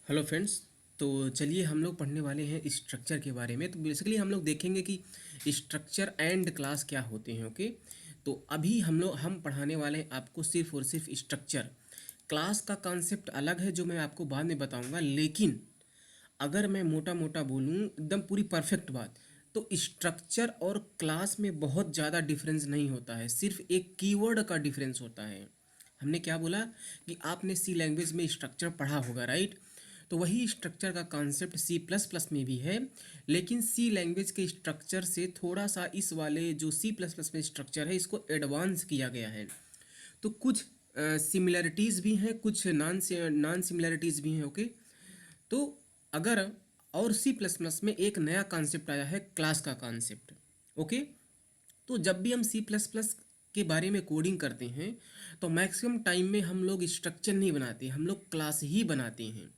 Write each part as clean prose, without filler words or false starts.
Hello friends. तो चलिए हम लोग पढ़ने वाले हैं स्ट्रक्चर के बारे में। तो बेसिकली हम लोग देखेंगे कि स्ट्रक्चर एंड क्लास क्या होते हैं। ओके, तो अभी हम पढ़ाने वाले हैं आपको सिर्फ और सिर्फ स्ट्रक्चर। क्लास का कॉन्सेप्ट अलग है जो मैं आपको बाद में बताऊंगा, लेकिन अगर मैं मोटा मोटा बोलूँ एकदम पूरी परफेक्ट बात, तो स्ट्रक्चर और क्लास में बहुत ज़्यादा डिफरेंस नहीं होता है, सिर्फ एक कीवर्ड का डिफरेंस होता है। हमने क्या बोला कि आपने सी लैंग्वेज में स्ट्रक्चर पढ़ा होगा, राइट? तो वही स्ट्रक्चर का कॉन्सेप्ट सी प्लस प्लस में भी है, लेकिन सी लैंग्वेज के स्ट्रक्चर से थोड़ा सा इस वाले जो सी प्लस प्लस में स्ट्रक्चर है इसको एडवांस किया गया है। तो कुछ सिमिलरिटीज़ भी हैं, कुछ नॉन सिमिलरिटीज़ भी हैं। ओके, तो अगर और सी प्लस प्लस में एक नया कॉन्सेप्ट आया है, क्लास का कॉन्सेप्ट। ओके, तो जब भी हम सी प्लस प्लस के बारे में कोडिंग करते हैं तो मैक्सिमम टाइम में हम लोग स्ट्रक्चर नहीं बनाते, हम लोग क्लास ही बनाते हैं।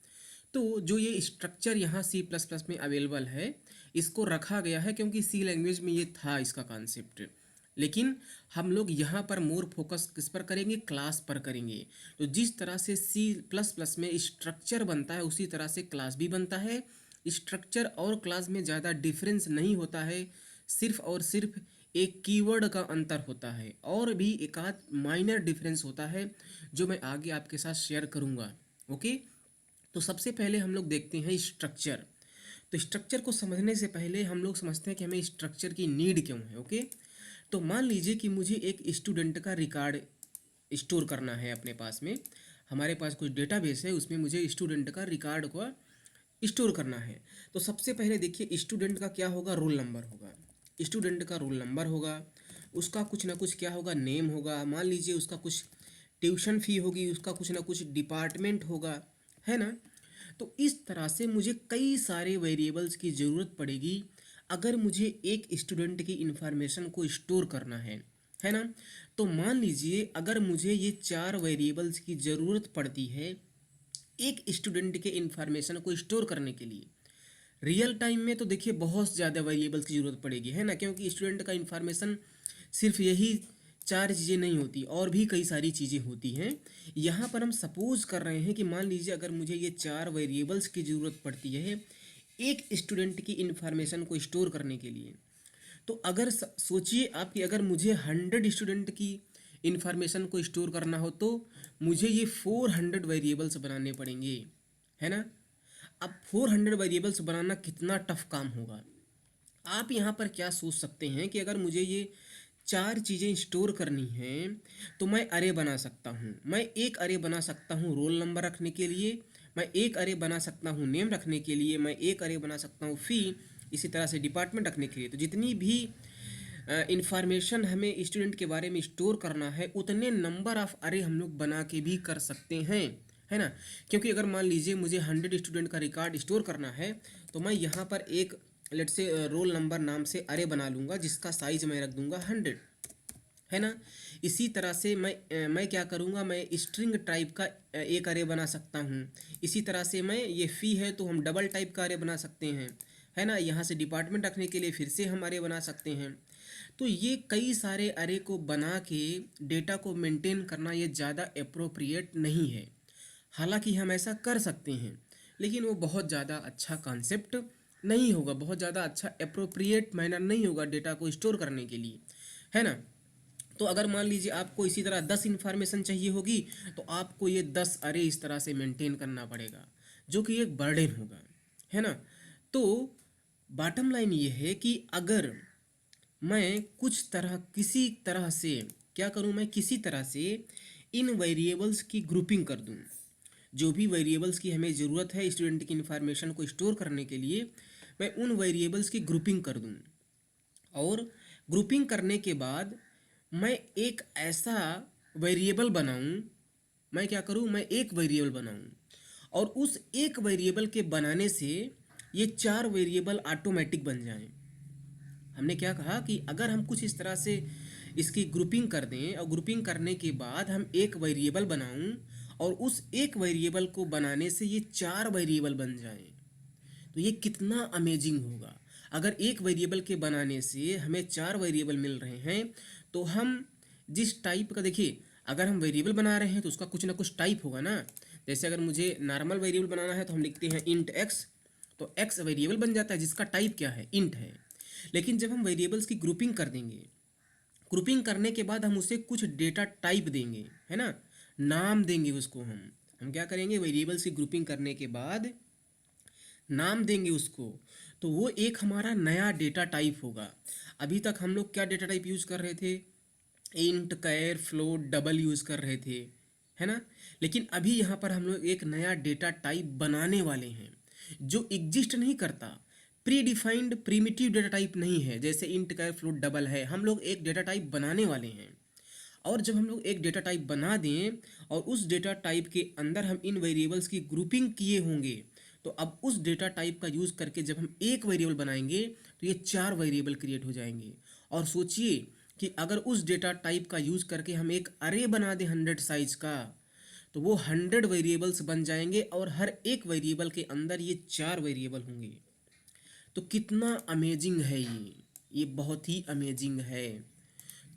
तो जो ये स्ट्रक्चर यहाँ सी प्लस प्लस में अवेलेबल है, इसको रखा गया है क्योंकि सी लैंग्वेज में ये था इसका कॉन्सेप्ट, लेकिन हम लोग यहाँ पर मोर फोकस किस पर करेंगे? क्लास पर करेंगे। तो जिस तरह से सी प्लस प्लस में स्ट्रक्चर बनता है उसी तरह से क्लास भी बनता है। स्ट्रक्चर और क्लास में ज़्यादा डिफरेंस नहीं होता है, सिर्फ और सिर्फ एक कीवर्ड का अंतर होता है, और भी एक आध माइनर डिफरेंस होता है जो मैं आगे आपके साथ शेयर करूँगा। ओके, तो सबसे पहले हम लोग देखते हैं स्ट्रक्चर। तो स्ट्रक्चर को समझने से पहले हम लोग समझते हैं कि हमें स्ट्रक्चर की नीड क्यों है। ओके, तो मान लीजिए कि मुझे एक स्टूडेंट का रिकॉर्ड स्टोर करना है अपने पास में। हमारे पास कुछ डेटाबेस है, उसमें मुझे स्टूडेंट का रिकॉर्ड को स्टोर करना है। तो सबसे पहले देखिए, स्टूडेंट का क्या होगा? रोल नंबर होगा। स्टूडेंट का रोल नंबर होगा, उसका कुछ ना कुछ क्या होगा? नेम होगा। मान लीजिए उसका कुछ ट्यूशन फ़ी होगी, उसका कुछ ना कुछ डिपार्टमेंट होगा, है ना? तो इस तरह से मुझे कई सारे वेरिएबल्स की ज़रूरत पड़ेगी अगर मुझे एक स्टूडेंट की इंफॉर्मेशन को स्टोर करना है ना? तो मान लीजिए अगर मुझे ये 4 वेरिएबल्स की ज़रूरत पड़ती है एक स्टूडेंट के इंफॉर्मेशन को स्टोर करने के लिए। रियल टाइम में तो देखिए बहुत ज़्यादा वेरिएबल्स की ज़रूरत पड़ेगी, है ना? क्योंकि स्टूडेंट का इन्फॉर्मेशन सिर्फ यही 4 चीज़ें नहीं होती, और भी कई सारी चीज़ें होती हैं। यहाँ पर हम सपोज कर रहे हैं कि मान लीजिए अगर मुझे ये 4 वेरिएबल्स की ज़रूरत पड़ती है एक स्टूडेंट की इन्फॉर्मेशन को स्टोर करने के लिए। तो अगर सोचिए आप कि अगर मुझे 100 स्टूडेंट की इन्फॉर्मेशन को स्टोर करना हो तो मुझे ये 400 वेरिएबल्स बनाने पड़ेंगे, है ना? अब 400 वेरिएबल्स बनाना कितना टफ काम होगा। आप यहाँ पर क्या सोच सकते हैं कि अगर मुझे ये 4 चीज़ें स्टोर करनी हैं तो मैं अरे बना सकता हूँ। मैं एक अरे बना सकता हूँ रोल नंबर रखने के लिए, मैं एक अरे बना सकता हूँ नेम रखने के लिए, मैं एक अरे बना सकता हूँ फ़ी, इसी तरह से डिपार्टमेंट रखने के लिए। तो जितनी भी इंफॉर्मेशन हमें स्टूडेंट के बारे में स्टोर करना है उतने नंबर ऑफ अरे हम लोग बना के भी कर सकते हैं, है ना? क्योंकि अगर मान लीजिए मुझे 100 स्टूडेंट का रिकॉर्ड स्टोर करना है तो मैं यहाँ पर एक लेट से रोल नंबर नाम से अरे बना लूँगा जिसका साइज मैं रख दूँगा 100, है ना? इसी तरह से मैं क्या करूँगा, मैं स्ट्रिंग टाइप का एक अरे बना सकता हूँ। इसी तरह से मैं ये फ़ी है तो हम डबल टाइप का अरे बना सकते हैं, है ना? यहाँ से डिपार्टमेंट रखने के लिए फिर से हम अरे बना सकते हैं। तो ये कई सारे अरे को बना के डेटा को मेंटेन करना ये ज़्यादा अप्रोप्रिएट नहीं है। हालांकि हम ऐसा कर सकते हैं, लेकिन वो बहुत ज़्यादा अच्छा कॉन्सेप्ट नहीं होगा, बहुत ज़्यादा अच्छा अप्रोप्रिएट मैनर नहीं होगा डेटा को स्टोर करने के लिए, है ना? तो अगर मान लीजिए आपको इसी तरह 10 इन्फॉर्मेशन चाहिए होगी तो आपको ये 10 अरे इस तरह से मेंटेन करना पड़ेगा, जो कि एक बर्डन होगा, है ना? तो बॉटम लाइन ये है कि अगर मैं कुछ तरह किसी तरह से क्या करूं, मैं किसी तरह से इन वेरिएबल्स की ग्रुपिंग कर दूं। जो भी वेरिएबल्स की हमें ज़रूरत है स्टूडेंट की इन्फॉर्मेशन को स्टोर करने के लिए, मैं उन वेरिएबल्स की ग्रुपिंग कर दूं। और ग्रुपिंग करने के बाद मैं एक ऐसा वेरिएबल बनाऊं, मैं क्या करूं, मैं एक वेरिएबल बनाऊं, और उस एक वेरिएबल के बनाने से ये 4 वेरिएबल ऑटोमेटिक बन जाएं। हमने क्या कहा कि अगर हम कुछ इस तरह से इसकी ग्रुपिंग कर दें और ग्रुपिंग करने के बाद हम एक वेरिएबल बनाऊं और उस एक वेरिएबल को बनाने से ये 4 वेरिएबल बन जाएं, तो ये कितना अमेजिंग होगा। अगर एक वेरिएबल के बनाने से हमें 4 वेरिएबल मिल रहे हैं तो हम जिस टाइप का, देखिए अगर हम वेरिएबल बना रहे हैं तो उसका कुछ ना कुछ टाइप होगा ना। जैसे अगर मुझे नॉर्मल वेरिएबल बनाना है तो हम लिखते हैं इंट एक्स, तो एक्स वेरिएबल बन जाता है जिसका टाइप क्या है, इंट है। लेकिन जब हम वेरिएबल्स की ग्रुपिंग कर देंगे, ग्रुपिंग करने के बाद हम उसे कुछ डेटा टाइप देंगे, है ना, नाम देंगे उसको। हम क्या करेंगे, वेरिएबल्स की ग्रुपिंग करने के बाद नाम देंगे उसको, तो वो एक हमारा नया डेटा टाइप होगा। अभी तक हम लोग क्या डेटा टाइप यूज़ कर रहे थे, इंट, कैर, फ्लोट, डबल यूज़ कर रहे थे, है ना। लेकिन अभी यहाँ पर हम लोग एक नया डेटा टाइप बनाने वाले हैं जो एग्जिस्ट नहीं करता, pre defined primitive data type नहीं है, जैसे इंट, कैर, फ्लोट, डबल है। हम लोग एक डेटा टाइप बनाने वाले हैं, और जब हम लोग एक डेटा टाइप बना दें और उस डेटा टाइप के अंदर हम इन वेरिएबल्स की ग्रुपिंग किए होंगे, तो अब उस डेटा टाइप का यूज़ करके जब हम एक वेरिएबल बनाएंगे तो ये 4 वेरिएबल क्रिएट हो जाएंगे। और सोचिए कि अगर उस डेटा टाइप का यूज़ करके हम एक अरे बना दें 100 साइज का, तो वो 100 वेरिएबल्स बन जाएंगे और हर एक वेरिएबल के अंदर ये 4 वेरिएबल होंगे। तो कितना अमेजिंग है ये बहुत ही अमेजिंग है।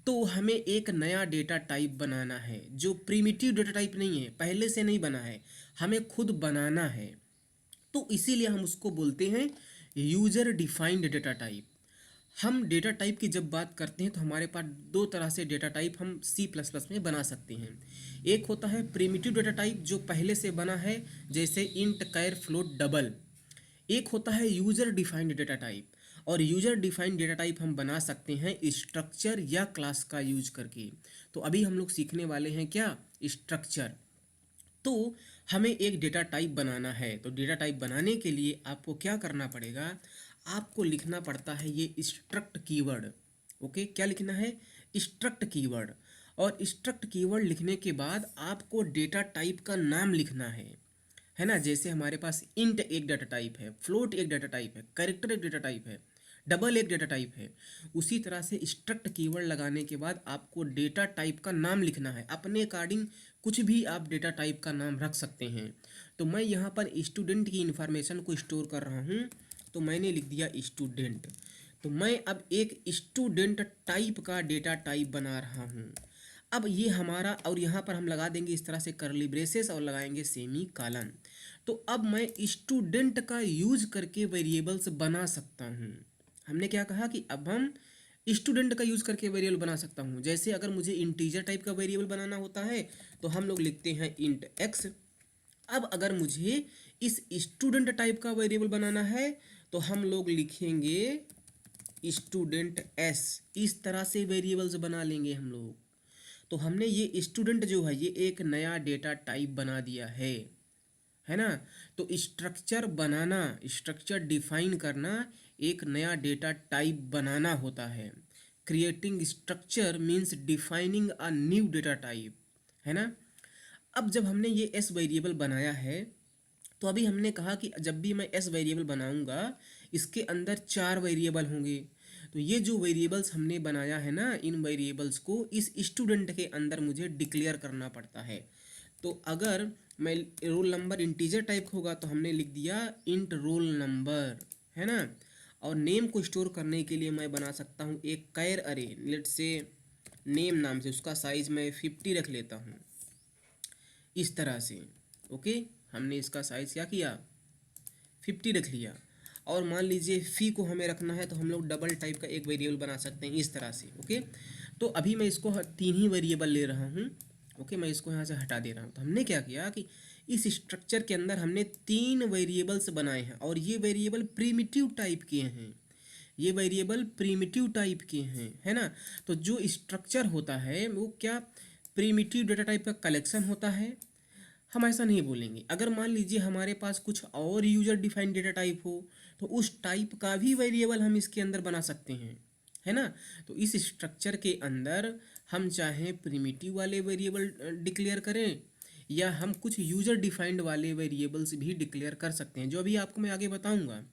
तो हमें एक नया डेटा टाइप बनाना है जो प्रिमिटिव डेटा टाइप नहीं है, पहले से नहीं बना है, हमें खुद बनाना है। तो इसीलिए हम उसको बोलते हैं यूजर डिफाइंड डेटा टाइप। हम डेटा टाइप की जब बात करते हैं तो हमारे पास दो तरह से डेटा टाइप हम C++ में बना सकते हैं। एक होता है प्रिमिटिव डेटा टाइप जो पहले से बना है, जैसे इंट, कैर, फ्लोट, डबल। एक होता है यूजर डिफाइंड डेटा टाइप, और यूजर डिफाइंड डेटा टाइप हम बना सकते हैं स्ट्रक्चर या क्लास का यूज करके। तो अभी हम लोग सीखने वाले हैं क्या, स्ट्रक्चर। तो हमें एक डेटा टाइप बनाना है, तो डेटा टाइप बनाने के लिए आपको क्या करना पड़ेगा, आपको लिखना पड़ता है ये स्ट्रक्ट कीवर्ड। ओके, क्या लिखना है, स्ट्रक्ट कीवर्ड। और स्ट्रक्ट कीवर्ड लिखने के बाद आपको डेटा टाइप का नाम लिखना है ना। जैसे हमारे पास इंट एक डाटा टाइप है, फ्लोट एक डाटा टाइप है, कैरेक्टर एक डाटा टाइप है, डबल एक डाटा टाइप है। उसी तरह से स्ट्रक्ट कीवर्ड लगाने के बाद आपको डेटा टाइप का नाम लिखना है। अपने अकॉर्डिंग कुछ भी आप डेटा टाइप का नाम रख सकते हैं। तो मैं यहाँ पर स्टूडेंट की इंफॉर्मेशन को स्टोर कर रहा हूँ, तो मैंने लिख दिया स्टूडेंट। तो मैं अब एक स्टूडेंट टाइप का डेटा टाइप बना रहा हूँ। अब ये हमारा, और यहाँ पर हम लगा देंगे इस तरह से करली ब्रेसेस और लगाएंगे सेमी कॉलन। तो अब मैं स्टूडेंट का यूज करके वेरिएबल्स बना सकता हूँ। हमने क्या कहा कि अब हम स्टूडेंट का यूज करके वेरिएबल बना सकता हूँ। जैसे अगर मुझे इंटीजर टाइप का वेरिएबल बनाना होता है तो हम लोग लिखते हैं इंट एक्स। अब अगर मुझे इस स्टूडेंट टाइप का वेरिएबल बनाना है तो हम लोग लिखेंगे स्टूडेंट एस। इस तरह से वेरिएबल्स बना लेंगे हम लोग। तो हमने ये स्टूडेंट जो है ये एक नया डेटा टाइप बना दिया है ना। तो स्ट्रक्चर बनाना, स्ट्रक्चर डिफाइन करना एक नया डेटा टाइप बनाना होता है। Creating structure means defining a new data type, है ना। अब जब हमने ये एस वेरिएबल बनाया है, तो अभी हमने कहा कि जब भी मैं एस वेरिएबल बनाऊंगा इसके अंदर 4 वेरिएबल होंगे। तो ये जो वेरिएबल्स हमने बनाया है ना, इन वेरिएबल्स को इस स्टूडेंट के अंदर मुझे डिक्लेयर करना पड़ता है। तो अगर मैं रोल नंबर इंटीजर टाइप होगा तो हमने लिख दिया इंट रोल नंबर, है ना। और नेम को स्टोर करने के लिए मैं बना सकता हूँ एक कैर अरे, लेट से नेम नाम से, उसका साइज मैं 50 रख लेता हूँ इस तरह से। ओके, हमने इसका साइज क्या किया, 50 रख लिया। और मान लीजिए फ़ी को हमें रखना है तो हम लोग डबल टाइप का एक वेरिएबल बना सकते हैं इस तरह से। ओके, तो अभी मैं इसको 3 ही वेरिएबल ले रहा हूँ। ओके, मैं इसको यहाँ से हटा दे रहा हूँ। तो हमने क्या किया कि इस स्ट्रक्चर के अंदर हमने 3 वेरिएबल्स बनाए हैं, और ये वेरिएबल प्रीमिटिव टाइप के हैं। ये वेरिएबल प्रीमिटिव टाइप के हैं, है ना। तो जो स्ट्रक्चर होता है वो क्या, प्रीमिटिव डेटा टाइप का कलेक्शन होता है। हम ऐसा नहीं बोलेंगे। अगर मान लीजिए हमारे पास कुछ और यूजर डिफाइंड डेटा टाइप हो तो उस टाइप का भी वेरिएबल हम इसके अंदर बना सकते हैं, है ना। तो इस स्ट्रक्चर के अंदर हम चाहें प्रिमिटिव वाले वेरिएबल डिक्लेयर करें, या हम कुछ यूजर डिफाइंड वाले वेरिएबल्स भी डिक्लेयर कर सकते हैं, जो अभी आपको मैं आगे बताऊंगा।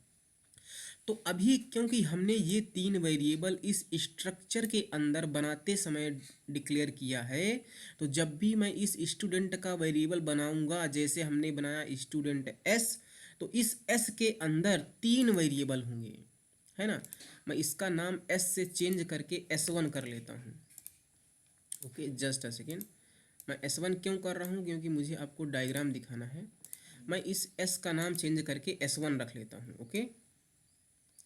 तो अभी क्योंकि हमने ये 3 वेरिएबल इस स्ट्रक्चर के अंदर बनाते समय डिक्लेयर किया है, तो जब भी मैं इस स्टूडेंट का वेरिएबल बनाऊंगा, जैसे हमने बनाया स्टूडेंट एस, तो इस एस के अंदर 3 वेरिएबल होंगे, है ना। मैं इसका नाम एस से चेंज करके S1 कर लेता हूँ। ओके, जस्ट अ सेकेंड, मैं S1 क्यों कर रहा हूँ, क्योंकि मुझे आपको डायग्राम दिखाना है। मैं इस S का नाम चेंज करके S1 रख लेता हूँ। ओके,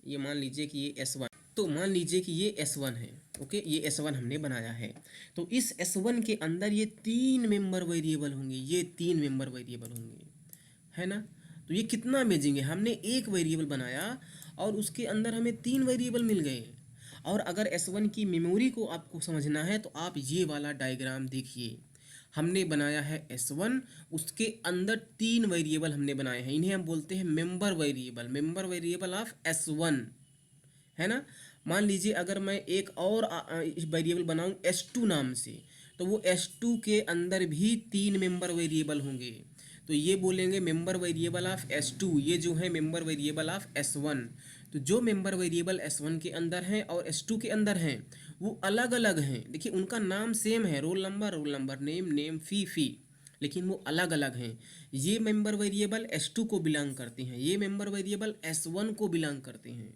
ये मान लीजिए कि ये S1, तो मान लीजिए कि ये S1 है। ओके, ये S1 हमने बनाया है। तो इस S1 के अंदर ये 3 मेंबर वेरिएबल होंगे, ये 3 मेंबर वेरिएबल होंगे, है ना। तो ये कितना अमेजिंग है, हमने एक वेरिएबल बनाया और उसके अंदर हमें 3 वेरिएबल मिल गए। और अगर S1 की मेमोरी को आपको समझना है तो आप ये वाला डायग्राम देखिए। हमने बनाया है S1, उसके अंदर 3 वेरिएबल हमने बनाए हैं, इन्हें हम बोलते हैं member variable, member variable of S1, है ना। मान लीजिए अगर मैं एक और वेरिएबल बनाऊं S2 नाम से, तो वो S2 के अंदर भी 3 मेंबर वेरिएबल होंगे। तो ये बोलेंगे मेंबर वेरिएबल ऑफ S2, ये जो है मेंबर वेरिएबल ऑफ S1। तो जो मेंबर वेरिएबल S1 के अंदर हैं और S2 के अंदर हैं वो अलग अलग हैं। देखिए उनका नाम सेम है, रोल नंबर, नेम नेम, फी, लेकिन वो अलग अलग हैं। ये मेंबर वेरिएबल S2 को बिलोंग करते हैं, ये मेंबर वेरिएबल S1 को बिलोंग करते हैं।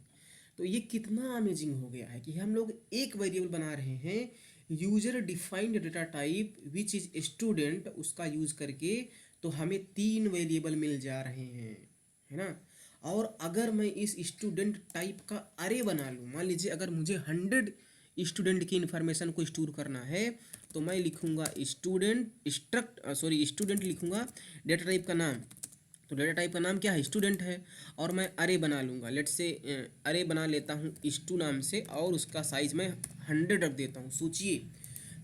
तो ये कितना अमेजिंग हो गया है कि हम लोग एक वेरिएबल बना रहे हैं, user defined data type which is student, उसका यूज करके तो हमें 3 वेरिएबल मिल जा रहे हैं, है ना। और अगर मैं इस स्टूडेंट टाइप का अरे बना लूँ, मान लीजिए अगर मुझे 100 स्टूडेंट की इन्फॉर्मेशन को स्टोर करना है, तो मैं लिखूंगा स्टूडेंट लिखूंगा, डेटा टाइप का नाम, तो डेटा टाइप का नाम क्या है, स्टूडेंट है। और मैं अरे बना लूँगा, लेट से अरे बना लेता हूँ स्टू नाम से, और उसका साइज मैं 100 रख देता हूँ। सोचिए,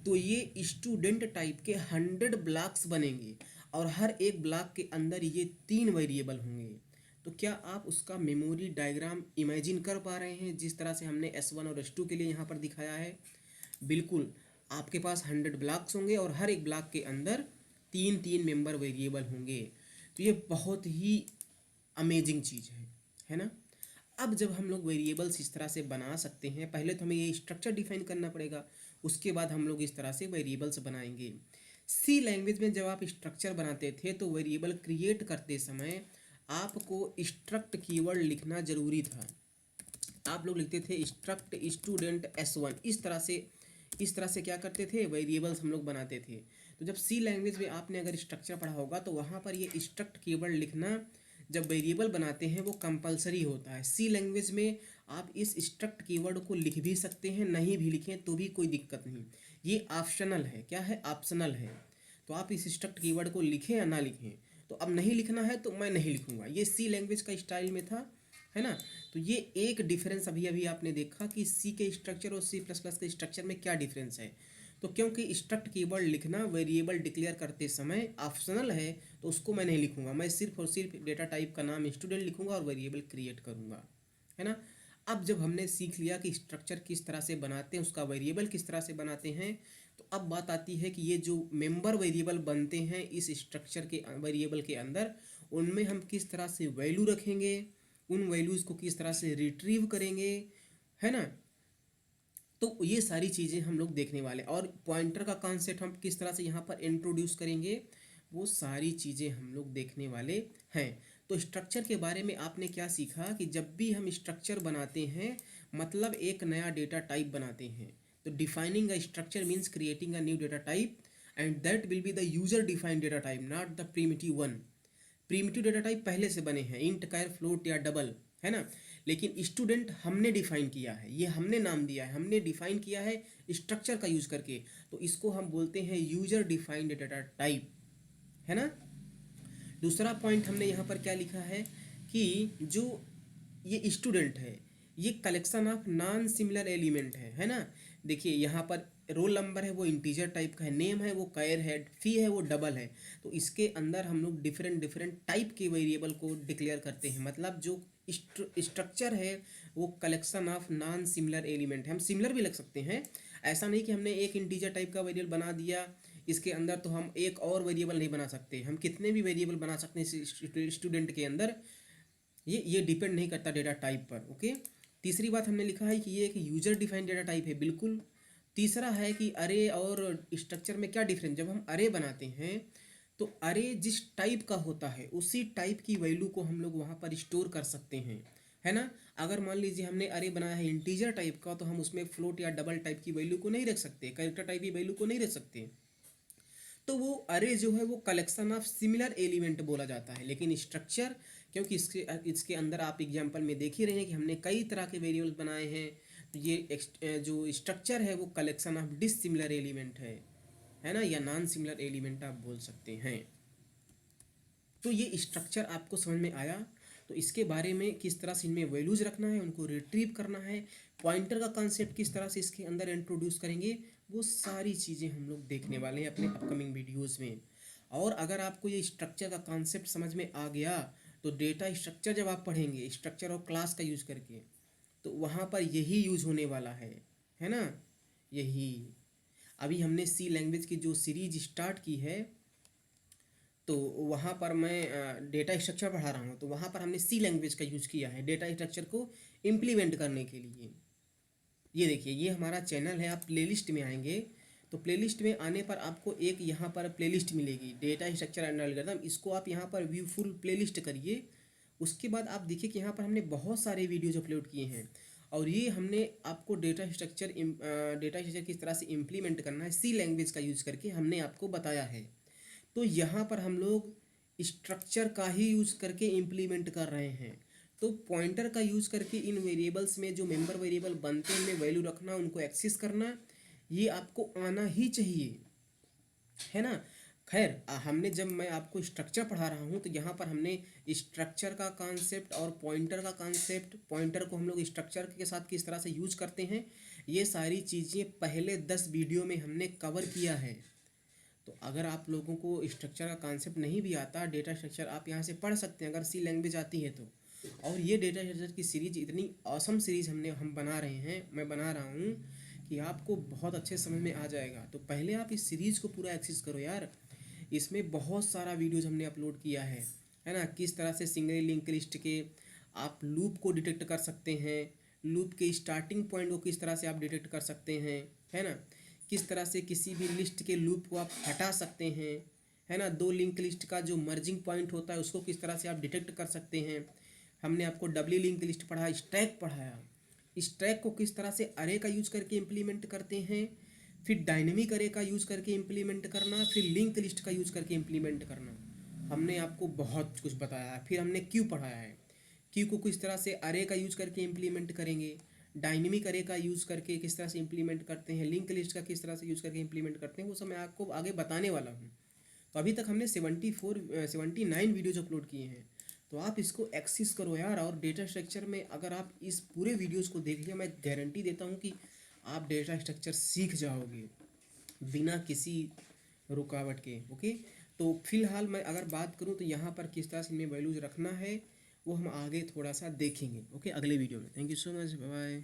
तो ये स्टूडेंट टाइप के 100 ब्लॉक्स बनेंगे और हर एक ब्लॉक के अंदर ये 3 वेरिएबल होंगे। तो क्या आप उसका मेमोरी डायग्राम इमेजिन कर पा रहे हैं जिस तरह से हमने S1 और S2 के लिए यहाँ पर दिखाया है। बिल्कुल, आपके पास 100 ब्लॉक्स होंगे और हर एक ब्लॉक के अंदर 3 मेंबर वेरिएबल होंगे। तो ये बहुत ही अमेजिंग चीज़ है ना। अब जब हम लोग वेरिएबल्स इस तरह से बना सकते हैं, पहले तो हमें ये स्ट्रक्चर डिफाइन करना पड़ेगा, उसके बाद हम लोग इस तरह से वेरिएबल्स बनाएंगे। सी लैंग्वेज में जब आप स्ट्रक्चर बनाते थे तो वेरिएबल क्रिएट करते समय आपको स्ट्रक्ट कीवर्ड लिखना ज़रूरी था। आप लोग लिखते थे स्ट्रक्ट स्टूडेंट S1, इस तरह से क्या करते थे, वेरिएबल्स हम लोग बनाते थे। तो जब सी लैंग्वेज में आपने अगर स्ट्रक्चर पढ़ा होगा तो वहाँ पर ये स्ट्रक्ट कीवर्ड लिखना जब वेरिएबल बनाते हैं वो कंपलसरी होता है। सी लैंग्वेज में आप इस स्ट्रक्ट कीवर्ड को लिख भी सकते हैं, नहीं भी लिखें तो भी कोई दिक्कत नहीं, ये ऑप्शनल है। क्या है, ऑप्शनल है। तो आप इस स्ट्रक्ट कीवर्ड को लिखें या ना लिखें, तो अब नहीं लिखना है तो मैं नहीं लिखूंगा, ये सी लैंग्वेज का स्टाइल में था, है ना। तो ये एक डिफरेंस अभी अभी आपने देखा कि सी के स्ट्रक्चर और C++ के स्ट्रक्चर में क्या डिफरेंस है। तो क्योंकि स्ट्रक्ट कीवर्ड लिखना वेरिएबल डिक्लेयर करते समय ऑप्शनल है, तो उसको मैं नहीं लिखूंगा, मैं सिर्फ और सिर्फ डेटा टाइप का नाम स्टूडेंट लिखूंगा और वेरिएबल क्रिएट करूंगा, है ना। अब जब हमने सीख लिया कि स्ट्रक्चर किस तरह से बनाते हैं, उसका वेरिएबल किस तरह से बनाते हैं, तो अब बात आती है कि ये जो मेंबर वेरिएबल बनते हैं इस स्ट्रक्चर के वेरिएबल के अंदर, उनमें हम किस तरह से वैल्यू रखेंगे, उन वैल्यूज़ को किस तरह से रिट्रीव करेंगे, है ना। तो ये सारी चीज़ें हम लोग देखने वाले, और पॉइंटर का कॉन्सेप्ट हम किस तरह से यहाँ पर इंट्रोड्यूस करेंगे, वो सारी चीज़ें हम लोग देखने वाले हैं। तो स्ट्रक्चर के बारे में आपने क्या सीखा कि जब भी हम स्ट्रक्चर बनाते हैं मतलब एक नया डेटा टाइप बनाते हैं, तो defining a structure means creating a new data type and that will be the user defined data type, not the primitive one. Primitive data type पहले से बने हैं, इंट, कैर, फ्लोट या डबल, है ना। लेकिन स्टूडेंट हमने डिफाइन किया है, ये हमने नाम दिया है, हमने डिफाइन किया है स्ट्रक्चर का यूज करके, तो इसको हम बोलते हैं यूजर डिफाइंड डेटा टाइप, है ना। दूसरा पॉइंट हमने यहाँ पर क्या लिखा है कि जो ये स्टूडेंट है ये collection of non similar element है ना। देखिए यहाँ पर रोल नंबर है वो इंटीजर टाइप का है, नेम है वो कैर है, फी है वो डबल है। तो इसके अंदर हम लोग डिफरेंट डिफरेंट टाइप के वेरिएबल को डिक्लेयर करते हैं, मतलब जो स्ट्रक्चर है वो collection of non similar element है। हम सिमिलर भी लग सकते हैं, ऐसा नहीं कि हमने एक इंटीजर टाइप का वेरिएबल बना दिया इसके अंदर तो हम एक और वेरिएबल नहीं बना सकते, हम कितने भी वेरिएबल बना सकते हैं स्टूडेंट के अंदर, ये डिपेंड नहीं करता डेटा टाइप पर। ओके, तीसरी बात हमने लिखा है कि ये एक यूजर डिफाइंड डेटा टाइप है, बिल्कुल। तीसरा है कि अरे और स्ट्रक्चर में क्या डिफरेंस, जब हम अरे बनाते हैं तो अरे जिस टाइप का होता है उसी टाइप की वैल्यू को हम लोग वहाँ पर स्टोर कर सकते हैं, है ना। अगर मान लीजिए हमने अरे बनाया है इंटीजर टाइप का तो हम उसमें फ्लोट या डबल टाइप की वैल्यू को नहीं रख सकते, कैरेक्टर टाइप की वैल्यू को नहीं रख सकते। तो वो अरे जो है वो कलेक्शन ऑफ सिमिलर एलिमेंट बोला जाता है। लेकिन स्ट्रक्चर, क्योंकि इसके अंदर आप एग्जांपल में देख ही रहे हैं कि हमने कई तरह के वेरिएबल्स बनाए हैं, तो ये जो स्ट्रक्चर है वो कलेक्शन ऑफ डिसिमिलर एलिमेंट है ना, या नॉन सिमिलर एलिमेंट आप बोल सकते हैं। तो ये स्ट्रक्चर आपको समझ में आया। तो इसके बारे में किस तरह से इनमें वैल्यूज रखना है, उनको रिट्रीव करना है, पॉइंटर का कॉन्सेप्ट किस तरह से इसके अंदर इंट्रोड्यूस करेंगे, वो सारी चीज़ें हम लोग देखने वाले हैं अपने अपकमिंग वीडियोस में। और अगर आपको ये स्ट्रक्चर का कॉन्सेप्ट समझ में आ गया तो डेटा स्ट्रक्चर जब आप पढ़ेंगे स्ट्रक्चर और क्लास का यूज़ करके, तो वहाँ पर यही यूज होने वाला है ना, यही। अभी हमने सी लैंग्वेज की जो सीरीज स्टार्ट की है, तो वहाँ पर मैं डेटा स्ट्रक्चर पढ़ा रहा हूँ, तो वहाँ पर हमने सी लैंग्वेज का यूज़ किया है डेटा स्ट्रक्चर को इम्प्लीमेंट करने के लिए। ये देखिए, ये हमारा चैनल है, आप प्लेलिस्ट में आएंगे तो प्लेलिस्ट में आने पर आपको एक यहाँ पर प्लेलिस्ट मिलेगी डेटा स्ट्रक्चर एंड एल्गोरिथम। इसको आप यहाँ पर व्यू फुल प्लेलिस्ट करिए। उसके बाद आप देखिए कि यहाँ पर हमने बहुत सारे वीडियोज अपलोड किए हैं, और ये हमने आपको डेटा स्ट्रक्चर किस तरह से इम्प्लीमेंट करना है सी लैंग्वेज का यूज़ करके हमने आपको बताया है। तो यहाँ पर हम लोग स्ट्रक्चर का ही यूज़ करके इम्प्लीमेंट कर रहे हैं। तो पॉइंटर का यूज़ करके इन वेरिएबल्स में जो मेंबर वेरिएबल बनते हैं उनमें वैल्यू रखना, उनको एक्सेस करना, ये आपको आना ही चाहिए, है ना। खैर, हमने जब मैं आपको स्ट्रक्चर पढ़ा रहा हूँ तो यहाँ पर हमने स्ट्रक्चर का कॉन्सेप्ट और पॉइंटर का कॉन्सेप्ट, पॉइंटर को हम लोग स्ट्रक्चर के साथ किस तरह से यूज करते हैं, ये सारी चीज़ें पहले 10 वीडियो में हमने कवर किया है। तो अगर आप लोगों को स्ट्रक्चर का कॉन्सेप्ट नहीं भी आता, डेटा स्ट्रक्चर आप यहाँ से पढ़ सकते हैं अगर सी लैंग्वेज आती है तो। और ये डेटा स्ट्रक्चर की सीरीज इतनी ऑसम सीरीज हम बना रहे हैं, मैं बना रहा हूँ कि आपको बहुत अच्छे समझ में आ जाएगा। तो पहले आप इस सीरीज़ को पूरा एक्सेस करो यार। इसमें बहुत सारा वीडियोज हमने अपलोड किया है ना। किस तरह से सिंगल लिंक लिस्ट के आप लूप को डिटेक्ट कर सकते हैं, लूप के स्टार्टिंग पॉइंट को किस तरह से आप डिटेक्ट कर सकते हैं, है ना। किस तरह से किसी भी लिस्ट के लूप को आप हटा सकते हैं, है ना। दो लिंक लिस्ट का जो मर्जिंग पॉइंट होता है उसको किस तरह से आप डिटेक्ट कर सकते हैं। हमने आपको डब्ल्यू लिंक लिस्ट पढ़ा, स्टैक पढ़ाया, स्टैक को किस तरह से अरे का यूज़ करके इम्प्लीमेंट करते हैं, फिर डायनेमिक अरे का यूज़ करके इम्प्लीमेंट करना, फिर लिंक लिस्ट का यूज़ करके इम्प्लीमेंट करना। हमने आपको बहुत कुछ बताया है। फिर हमने क्यू पढ़ाया है, क्यू को किस तरह से अरे का यूज़ करके इम्प्लीमेंट करेंगे, डायनेमिक अरे का यूज़ करके किस तरह से इम्प्लीमेंट करते हैं, लिंक लिस्ट का किस तरह से यूज़ करके इम्प्लीमेंट करते हैं, वो सब मैं आपको आगे बताने वाला हूँ। तो अभी तक हमने 79 वीडियोज अपलोड किए हैं। तो आप इसको एक्सेस करो यार। और डेटा स्ट्रक्चर में अगर आप इस पूरे वीडियोस को देख लिया, मैं गारंटी देता हूँ कि आप डेटा स्ट्रक्चर सीख जाओगे बिना किसी रुकावट के। ओके, तो फिलहाल मैं अगर बात करूँ तो यहाँ पर किस तरह से इनमें वैल्यूज रखना है वो हम आगे थोड़ा सा देखेंगे। ओके, अगले वीडियो में। Thank you so much, bye.